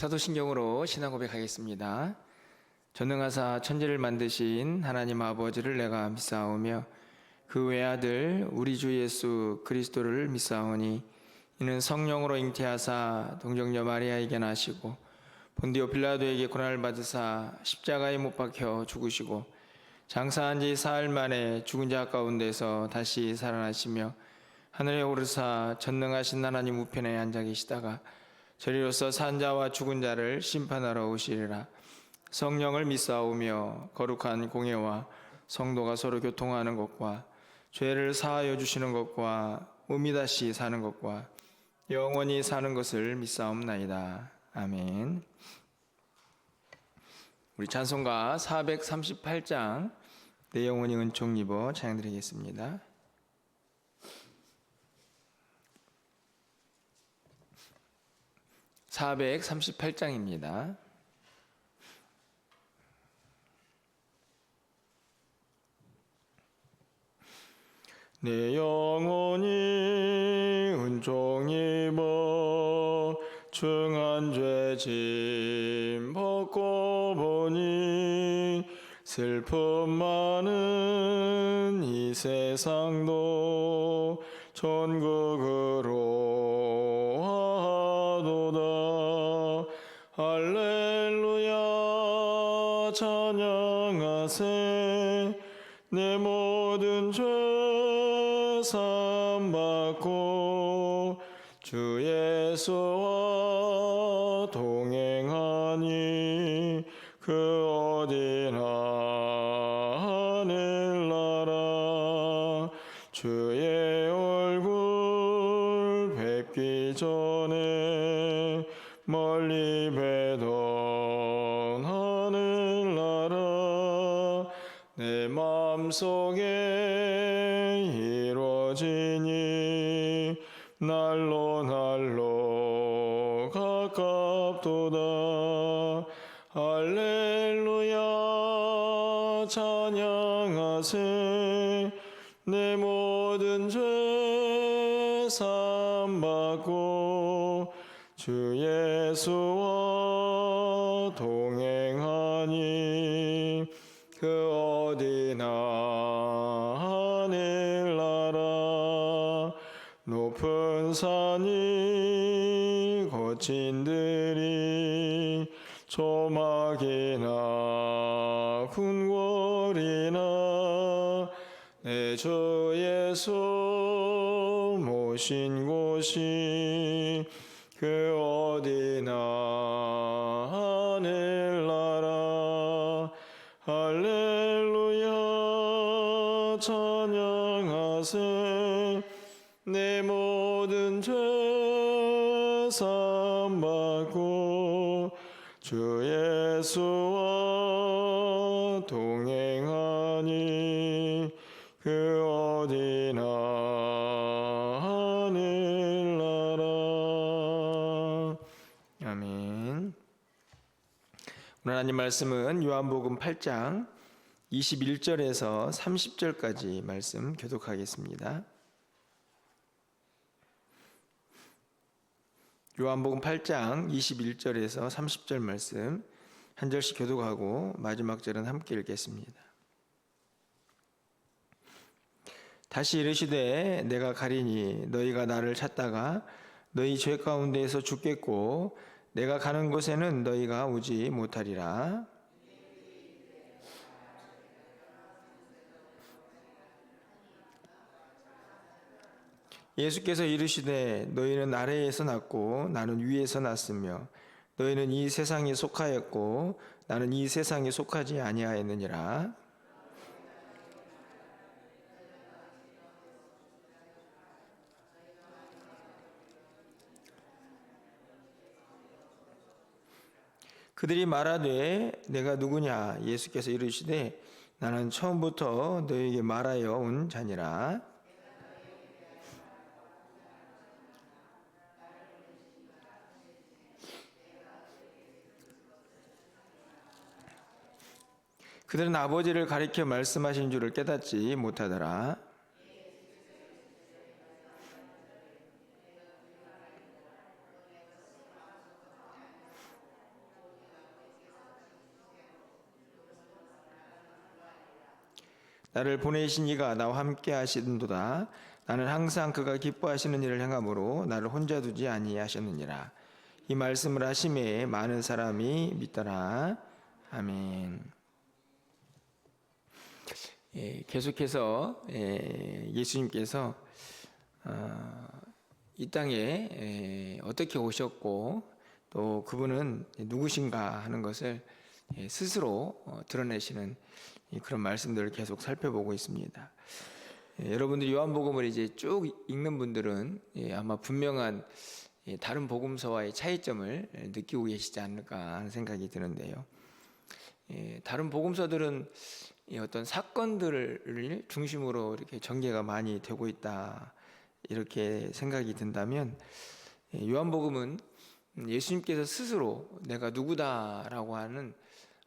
사도신경으로 신앙 고백하겠습니다. 전능하사 천지를 만드신 하나님 아버지를 내가 믿사오며 그 외아들 우리 주 예수 그리스도를 믿사오니 이는 성령으로 잉태하사 동정녀 마리아에게 나시고 본디오 빌라도에게 고난을 받으사 십자가에 못 박혀 죽으시고 장사한 지 사흘 만에 죽은 자 가운데서 다시 살아나시며 하늘에 오르사 전능하신 하나님 우편에 앉아 계시다가 저리로서 산 자와 죽은 자를 심판하러 오시리라. 성령을 믿사오며 거룩한 공예와 성도가 서로 교통하는 것과 죄를 사하여 주시는 것과 몸이 다시 사는 것과 영원히 사는 것을 믿사옵나이다. 아멘. 우리 찬송가 438장 내 영혼이 은총 입어 찬양드리겠습니다. 438장입니다. 내 영혼이 은총 입어 중한 죄 짐 벗고 보니 슬픔 많은 이 세상도 천국으로 하도다. 할렐루야 찬양하세. 내 모든 죄 사함받고 주 예수와 동행하니 그 어디나 하늘나라. 주의 얼굴 뵙기 전에 멀리 뵈던 하늘나라. 내 마음속에 이루어지니 날로 가깝도다. 할렐루야 찬양하세. 내 모든 죄 사함받고 주 예수와 동행하니 그 어디나 하늘나라. 높은 산이 거친 들이 조막이나 궁궐이나 내 주 예수 모신 곳이 그 어디나 하늘나라. 할렐루야 찬양하세. 내 모든 죄 사함받고 주 예수와 동행하니 그 어디나 하늘나라. 아멘. 오늘 하나님 말씀은 요한복음 8장 21절에서 30절까지 말씀 교독하겠습니다. 요한복음 8장 21절에서 30절 말씀 한 절씩 교독하고 마지막 절은 함께 읽겠습니다. 다시 이르시되 내가 가리니 너희가 나를 찾다가 너희 죄 가운데에서 죽겠고 내가 가는 곳에는 너희가 오지 못하리라. 예수께서 이르시되 너희는 아래에서 났고 나는 위에서 났으며 너희는 이 세상에 속하였고 나는 이 세상에 속하지 아니하였느니라. 그들이 말하되 내가 누구냐? 예수께서 이르시되 나는 처음부터 너희에게 말하여 온 자니라. 그들은 아버지를 가리켜 말씀하신 줄을 깨닫지 못하더라. 나를 보내신 이가 나와 함께 하시는도다. 나는 항상 그가 기뻐하시는 일을 행함으로 나를 혼자 두지 아니하셨느니라. 이 말씀을 하심에 많은 사람이 믿더라. 아멘. 계속해서 예수님께서 이 땅에 어떻게 오셨고 또 그분은 누구신가 하는 것을 스스로 드러내시는 그런 말씀들을 계속 살펴보고 있습니다. 여러분들이 요한복음을 이제 쭉 읽는 분들은 아마 분명한 다른 복음서와의 차이점을 느끼고 계시지 않을까 하는 생각이 드는데요. 다른 복음서들은 어떤 사건들을 중심으로 이렇게 전개가 많이 되고 있다 이렇게 생각이 든다면, 요한복음은 예수님께서 스스로 내가 누구다라고 하는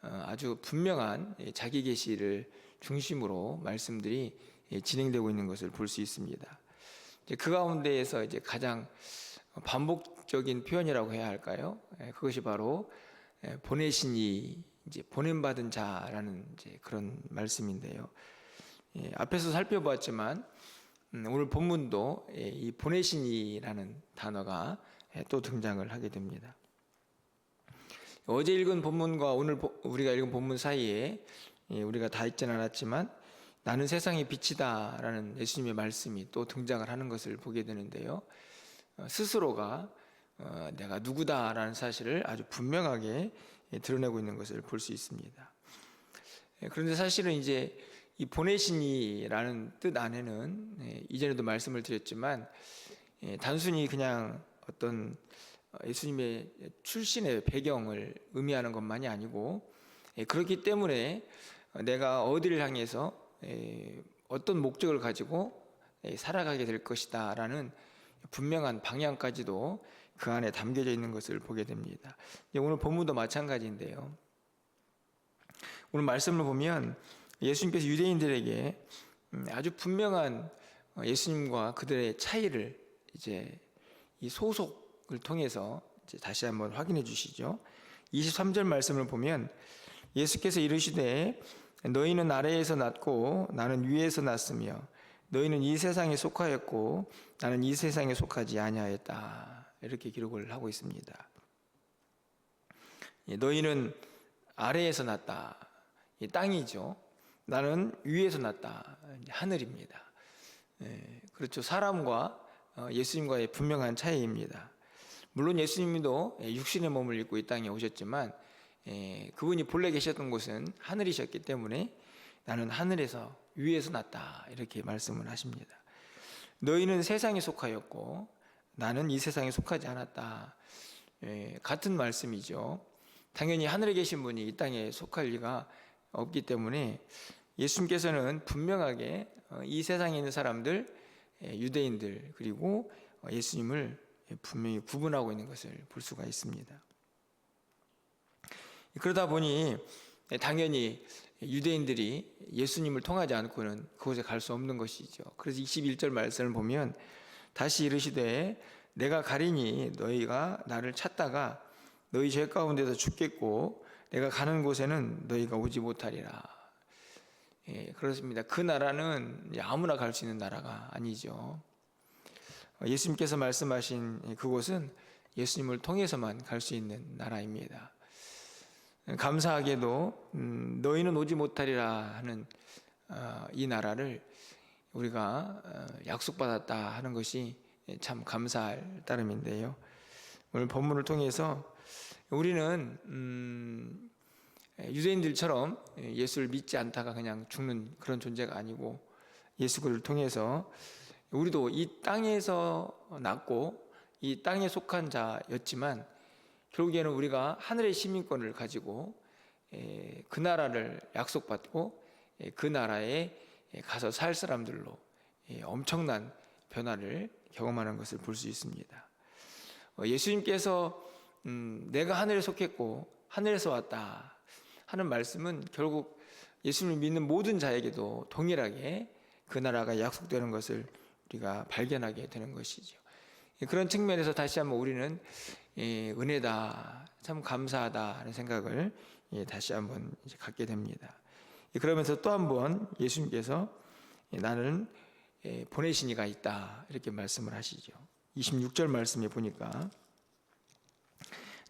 아주 분명한 자기 계시를 중심으로 말씀들이 진행되고 있는 것을 볼 수 있습니다. 그 가운데에서 이제 가장 반복적인 표현이라고 해야 할까요? 그것이 바로 보내신 이, 이제 보냄받은 자라는 이제 그런 말씀인데요. 앞에서 살펴보았지만 오늘 본문도 이 보내신 이라는 단어가 또 등장을 하게 됩니다. 어제 읽은 본문과 오늘 우리가 읽은 본문 사이에 우리가 다 읽지는 않았지만 나는 세상의 빛이다 라는 예수님의 말씀이 또 등장을 하는 것을 보게 되는데요. 스스로가 내가 누구다 라는 사실을 아주 분명하게 드러내고 있는 것을 볼 수 있습니다. 그런데 사실은 이제 이 보내신 이라는 뜻 안에는 이전에도 말씀을 드렸지만 단순히 그냥 어떤 예수님의 출신의 배경을 의미하는 것만이 아니고, 그렇기 때문에 내가 어디를 향해서 어떤 목적을 가지고 살아가게 될 것이다 라는 분명한 방향까지도 그 안에 담겨져 있는 것을 보게 됩니다. 오늘 본문도 마찬가지인데요. 오늘 말씀을 보면 예수님께서 유대인들에게 아주 분명한 예수님과 그들의 차이를 이제 이 소속을 통해서 이제 다시 한번 확인해 주시죠. 23절 말씀을 보면 예수께서 이르시되 너희는 아래에서 났고 나는 위에서 났으며 너희는 이 세상에 속하였고 나는 이 세상에 속하지 아니하였다. 이렇게 기록을 하고 있습니다. 너희는 아래에서 났다. 이 땅이죠. 나는 위에서 났다. 하늘입니다. 그렇죠. 사람과 예수님과의 분명한 차이입니다. 물론 예수님도 육신의 몸을 입고 이 땅에 오셨지만 그분이 본래 계셨던 곳은 하늘이셨기 때문에 나는 하늘에서 위에서 났다 이렇게 말씀을 하십니다. 너희는 세상에 속하였고 나는 이 세상에 속하지 않았다. 같은 말씀이죠. 당연히 하늘에 계신 분이 이 땅에 속할 리가 없기 때문에 예수님께서는 분명하게 이 세상에 있는 사람들, 유대인들 그리고 예수님을 분명히 구분하고 있는 것을 볼 수가 있습니다. 그러다 보니 당연히 유대인들이 예수님을 통하지 않고는 그곳에 갈 수 없는 것이죠. 그래서 21절 말씀을 보면 다시 이르시되 내가 가리니 너희가 나를 찾다가 너희 죄 가운데서 죽겠고 내가 가는 곳에는 너희가 오지 못하리라. 그렇습니다. 그 나라는 아무나 갈 수 있는 나라가 아니죠. 예수님께서 말씀하신 그곳은 예수님을 통해서만 갈 수 있는 나라입니다. 감사하게도 너희는 오지 못하리라 하는 이 나라를 우리가 약속받았다 하는 것이 참 감사할 따름인데요. 오늘 본문을 통해서 우리는 유대인들처럼 예수를 믿지 않다가 그냥 죽는 그런 존재가 아니고 예수를 통해서 우리도 이 땅에서 났고 이 땅에 속한 자였지만 결국에는 우리가 하늘의 시민권을 가지고 그 나라를 약속받고 그 나라에 가서 살 사람들로 엄청난 변화를 경험하는 것을 볼 수 있습니다. 예수님께서 내가 하늘에 속했고 하늘에서 왔다 하는 말씀은 결국 예수님을 믿는 모든 자에게도 동일하게 그 나라가 약속되는 것을 우리가 발견하게 되는 것이죠. 그런 측면에서 다시 한번 우리는 은혜다, 참 감사하다 하는 생각을 다시 한번 갖게 됩니다. 그러면서 또 한 번 예수님께서 나는 보내신 이가 있다 이렇게 말씀을 하시죠. 26절 말씀에 보니까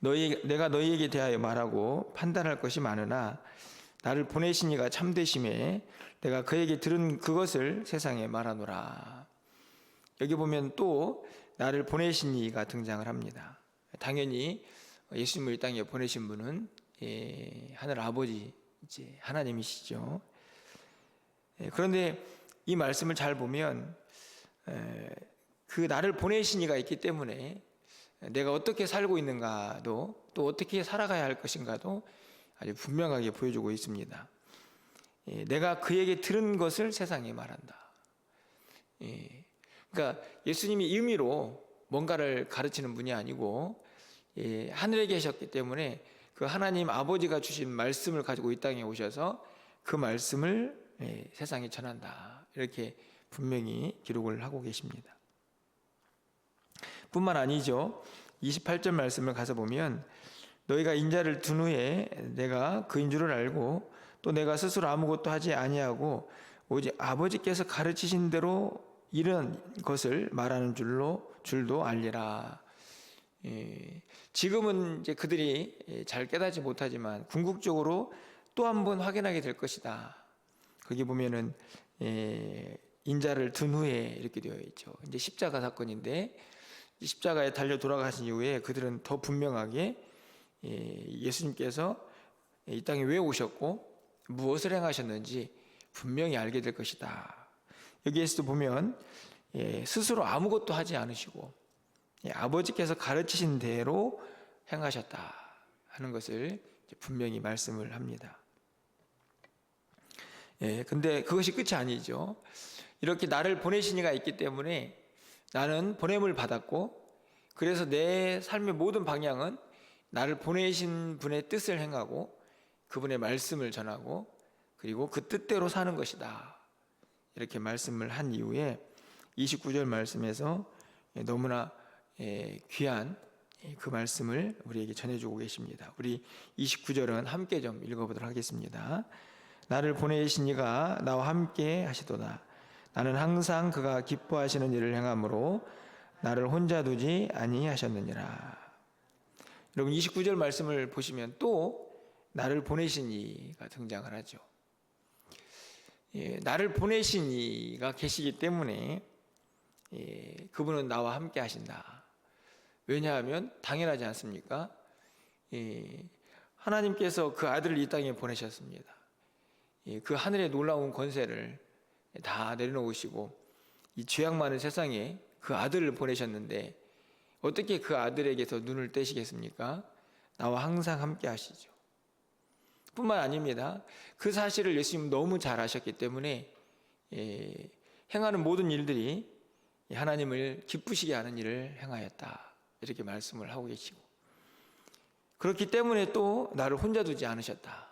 내가 너희에게 대하여 말하고 판단할 것이 많으나 나를 보내신 이가 참되심에 내가 그에게 들은 그것을 세상에 말하노라. 여기 보면 또 나를 보내신 이가 등장을 합니다. 당연히 예수님을 이 땅에 보내신 분은 하늘 아버지 이제 하나님이시죠. 그런데 이 말씀을 잘 보면 그 나를 보내신 이가 있기 때문에 내가 어떻게 살고 있는가도 또 어떻게 살아가야 할 것인가도 아주 분명하게 보여주고 있습니다. 내가 그에게 들은 것을 세상에 말한다. 그러니까 예수님이 임의로 뭔가를 가르치는 분이 아니고 하늘에 계셨기 때문에 그 하나님 아버지가 주신 말씀을 가지고 이 땅에 오셔서 그 말씀을 세상에 전한다. 이렇게 분명히 기록을 하고 계십니다. 뿐만 아니죠. 28절 말씀을 가서 보면 너희가 인자를 둔 후에 내가 그인 줄을 알고 또 내가 스스로 아무것도 하지 아니하고 오직 아버지께서 가르치신 대로 이런 것을 말하는 줄도 알리라. 지금은 이제 그들이 잘 깨닫지 못하지만 궁극적으로 또 한 번 확인하게 될 것이다. 거기 보면은 인자를 둔 후에 이렇게 되어 있죠. 이제 십자가 사건인데 십자가에 달려 돌아가신 이후에 그들은 더 분명하게 예수님께서 이 땅에 왜 오셨고 무엇을 행하셨는지 분명히 알게 될 것이다. 여기에서도 보면 스스로 아무것도 하지 않으시고 아버지께서 가르치신 대로 행하셨다 하는 것을 분명히 말씀을 합니다. 근데 그것이 끝이 아니죠. 이렇게 나를 보내신 이가 있기 때문에 나는 보냄을 받았고 그래서 내 삶의 모든 방향은 나를 보내신 분의 뜻을 행하고 그분의 말씀을 전하고 그리고 그 뜻대로 사는 것이다. 이렇게 말씀을 한 이후에 29절 말씀에서 너무나 귀한 그 말씀을 우리에게 전해주고 계십니다. 우리 29절은 함께 좀 읽어보도록 하겠습니다. 나를 보내신 이가 나와 함께 하시도다. 나는 항상 그가 기뻐하시는 일을 행함으로 나를 혼자 두지 아니하셨느니라. 여러분 29절 말씀을 보시면 또 나를 보내신 이가 등장을 하죠. 나를 보내신 이가 계시기 때문에 그분은 나와 함께 하신다. 왜냐하면 당연하지 않습니까? 하나님께서 그 아들을 이 땅에 보내셨습니다. 그 하늘의 놀라운 권세를 다 내려놓으시고 이 죄악 많은 세상에 그 아들을 보내셨는데 어떻게 그 아들에게서 눈을 떼시겠습니까? 나와 항상 함께 하시죠. 뿐만 아닙니다. 그 사실을 예수님 너무 잘 아셨기 때문에 행하는 모든 일들이 하나님을 기쁘시게 하는 일을 행하였다. 이렇게 말씀을 하고 계시고 그렇기 때문에 또 나를 혼자 두지 않으셨다.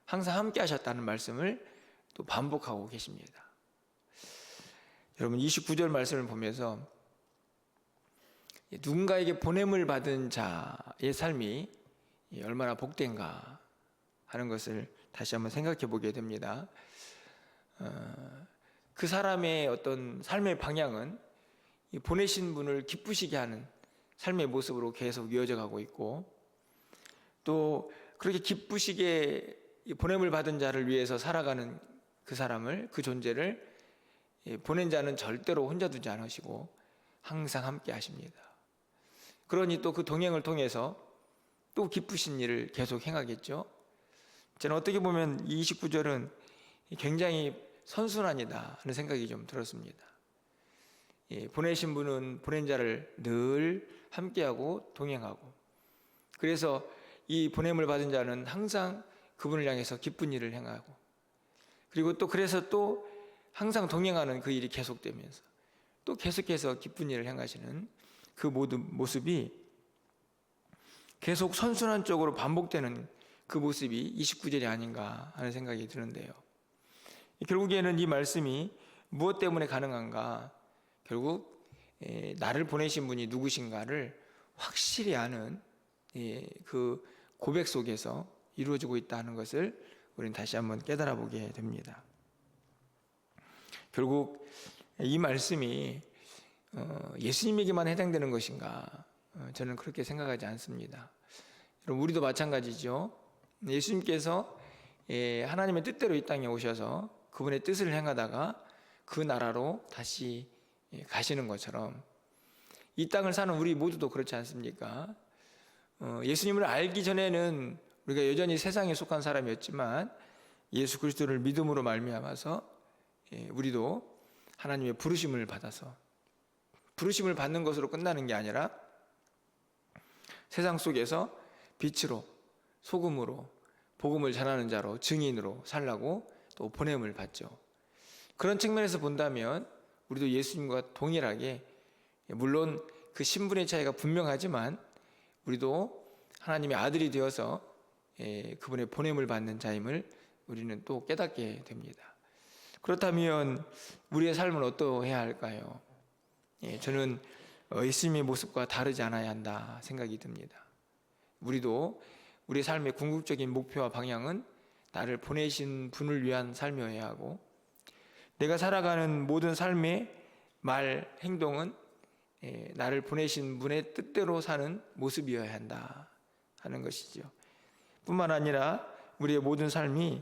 항상 함께 하셨다는 말씀을 또 반복하고 계십니다. 여러분 29절 말씀을 보면서 누군가에게 보냄을 받은 자의 삶이 얼마나 복된가 하는 것을 다시 한번 생각해 보게 됩니다. 그 사람의 어떤 삶의 방향은 보내신 분을 기쁘시게 하는 삶의 모습으로 계속 이어져 가고 있고 또 그렇게 기쁘시게 보냄을 받은 자를 위해서 살아가는 그 사람을 그 존재를 보낸 자는 절대로 혼자 두지 않으시고 항상 함께 하십니다. 그러니 또 그 동행을 통해서 또 기쁘신 일을 계속 행하겠죠. 저는 어떻게 보면 이 29절은 굉장히 선순환이다 하는 생각이 좀 들었습니다. 보내신 분은 보낸 자를 늘 함께하고 동행하고 그래서 이 보냄을 받은 자는 항상 그분을 향해서 기쁜 일을 행하고 그리고 또 그래서 또 항상 동행하는 그 일이 계속되면서 또 계속해서 기쁜 일을 행하시는 그 모든 모습이 계속 선순환적으로 반복되는 그 모습이 29절이 아닌가 하는 생각이 드는데요. 결국에는 이 말씀이 무엇 때문에 가능한가? 결국 나를 보내신 분이 누구신가를 확실히 아는 그 고백 속에서 이루어지고 있다는 것을 우리는 다시 한번 깨달아 보게 됩니다. 결국 이 말씀이 예수님에게만 해당되는 것인가? 저는 그렇게 생각하지 않습니다. 여러분, 우리도 마찬가지죠. 예수님께서 하나님의 뜻대로 이 땅에 오셔서 그분의 뜻을 행하다가 그 나라로 다시 가시는 것처럼 이 땅을 사는 우리 모두도 그렇지 않습니까? 예수님을 알기 전에는 우리가 여전히 세상에 속한 사람이었지만 예수 그리스도를 믿음으로 말미암아서 우리도 하나님의 부르심을 받아서 부르심을 받는 것으로 끝나는 게 아니라 세상 속에서 빛으로 소금으로 복음을 전하는 자로 증인으로 살라고 또 보냄을 받죠. 그런 측면에서 본다면 우리도 예수님과 동일하게 물론 그 신분의 차이가 분명하지만 우리도 하나님의 아들이 되어서 그분의 보냄을 받는 자임을 우리는 또 깨닫게 됩니다. 그렇다면 우리의 삶은 어떠해야 할까요? 저는 예수님의 모습과 다르지 않아야 한다 생각이 듭니다. 우리도 우리 삶의 궁극적인 목표와 방향은 나를 보내신 분을 위한 삶이어야 하고 내가 살아가는 모든 삶의 말, 행동은 나를 보내신 분의 뜻대로 사는 모습이어야 한다 하는 것이죠. 뿐만 아니라 우리의 모든 삶이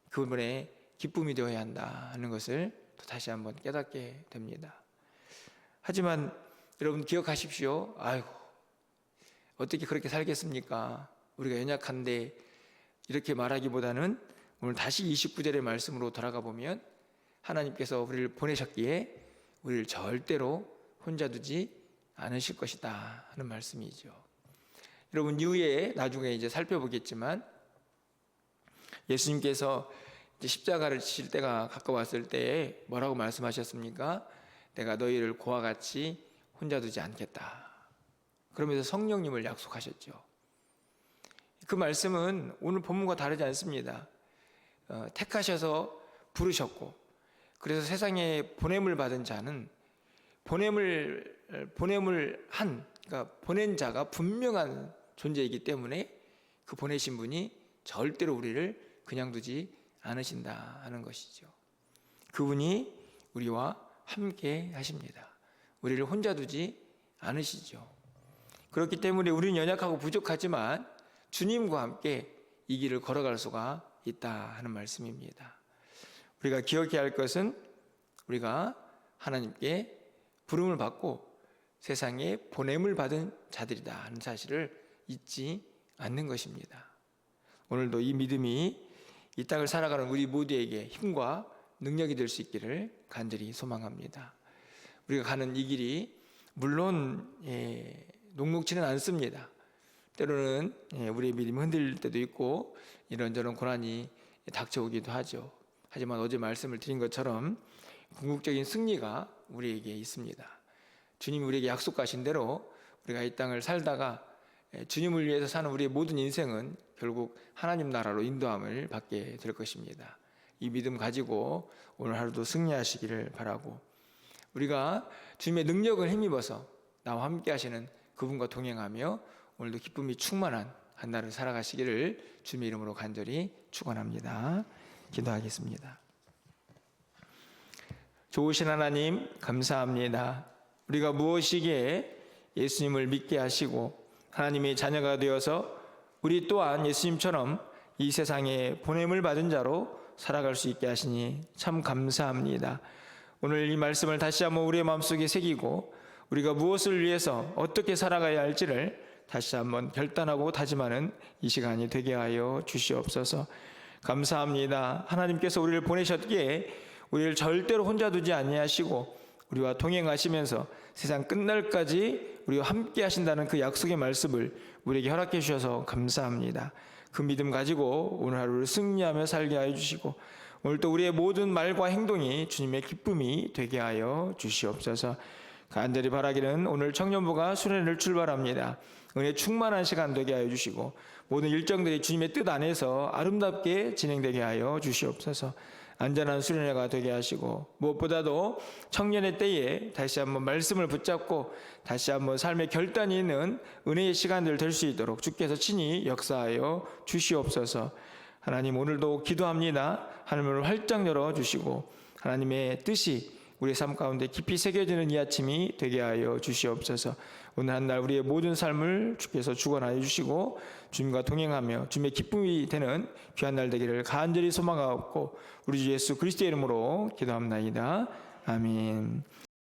그분의 기쁨이 되어야 한다 하는 것을 또 다시 한번 깨닫게 됩니다. 하지만 여러분 기억하십시오. 아이고 어떻게 그렇게 살겠습니까? 우리가 연약한데 이렇게 말하기보다는 오늘 다시 29절의 말씀으로 돌아가 보면 하나님께서 우리를 보내셨기에 우리를 절대로 혼자 두지 않으실 것이다 하는 말씀이죠. 여러분 이후에 나중에 이제 살펴보겠지만 예수님께서 이제 십자가를 지실 때가 가까웠을 때에 뭐라고 말씀하셨습니까? 내가 너희를 고와 같이 혼자 두지 않겠다. 그러면서 성령님을 약속하셨죠. 그 말씀은 오늘 본문과 다르지 않습니다. 택하셔서 부르셨고 그래서 세상에 보냄을 받은 자는 보냄을 한 그러니까 보낸 자가 분명한 존재이기 때문에 그 보내신 분이 절대로 우리를 그냥 두지 않으신다 하는 것이죠. 그분이 우리와 함께 하십니다. 우리를 혼자 두지 않으시죠. 그렇기 때문에 우리는 연약하고 부족하지만 주님과 함께 이 길을 걸어갈 수가 있다 하는 말씀입니다. 우리가 기억해야 할 것은 우리가 하나님께 부름을 받고 세상에 보냄을 받은 자들이다 하는 사실을 잊지 않는 것입니다. 오늘도 이 믿음이 이 땅을 살아가는 우리 모두에게 힘과 능력이 될 수 있기를 간절히 소망합니다. 우리가 가는 이 길이 물론 녹록지는 않습니다. 때로는 우리의 믿음이 흔들릴 때도 있고 이런저런 고난이 닥쳐오기도 하죠. 하지만 어제 말씀을 드린 것처럼 궁극적인 승리가 우리에게 있습니다. 주님이 우리에게 약속하신 대로 우리가 이 땅을 살다가 주님을 위해서 사는 우리의 모든 인생은 결국 하나님 나라로 인도함을 받게 될 것입니다. 이 믿음 가지고 오늘 하루도 승리하시기를 바라고 우리가 주님의 능력을 힘입어서 나와 함께 하시는 그분과 동행하며 오늘도 기쁨이 충만한 한 날을 살아가시기를 주님의 이름으로 간절히 축원합니다. 기도하겠습니다. 좋으신 하나님 감사합니다. 우리가 무엇이기에 예수님을 믿게 하시고 하나님의 자녀가 되어서 우리 또한 예수님처럼 이 세상에 보냄을 받은 자로 살아갈 수 있게 하시니 참 감사합니다. 오늘 이 말씀을 다시 한번 우리의 마음속에 새기고 우리가 무엇을 위해서 어떻게 살아가야 할지를 다시 한번 결단하고 다짐하는 이 시간이 되게 하여 주시옵소서. 감사합니다. 하나님께서 우리를 보내셨기에 우리를 절대로 혼자 두지 아니하시고 우리와 동행하시면서 세상 끝날까지 우리와 함께 하신다는 그 약속의 말씀을 우리에게 허락해 주셔서 감사합니다. 그 믿음 가지고 오늘 하루를 승리하며 살게 하여 주시고 오늘 또 우리의 모든 말과 행동이 주님의 기쁨이 되게 하여 주시옵소서. 간절히 바라기는 오늘 청년부가 수련회를 출발합니다. 은혜 충만한 시간 되게 하여 주시고 모든 일정들이 주님의 뜻 안에서 아름답게 진행되게 하여 주시옵소서. 안전한 수련회가 되게 하시고 무엇보다도 청년의 때에 다시 한번 말씀을 붙잡고 다시 한번 삶의 결단이 있는 은혜의 시간들 될 수 있도록 주께서 친히 역사하여 주시옵소서. 하나님, 오늘도 기도합니다. 하늘문을 활짝 열어주시고 하나님의 뜻이 우리의 삶 가운데 깊이 새겨지는 이 아침이 되게 하여 주시옵소서. 오늘 한 날 우리의 모든 삶을 주께서 주관하여 주시고 주님과 동행하며 주님의 기쁨이 되는 귀한 날 되기를 간절히 소망하옵고 우리 주 예수 그리스도의 이름으로 기도합나이다. 아멘.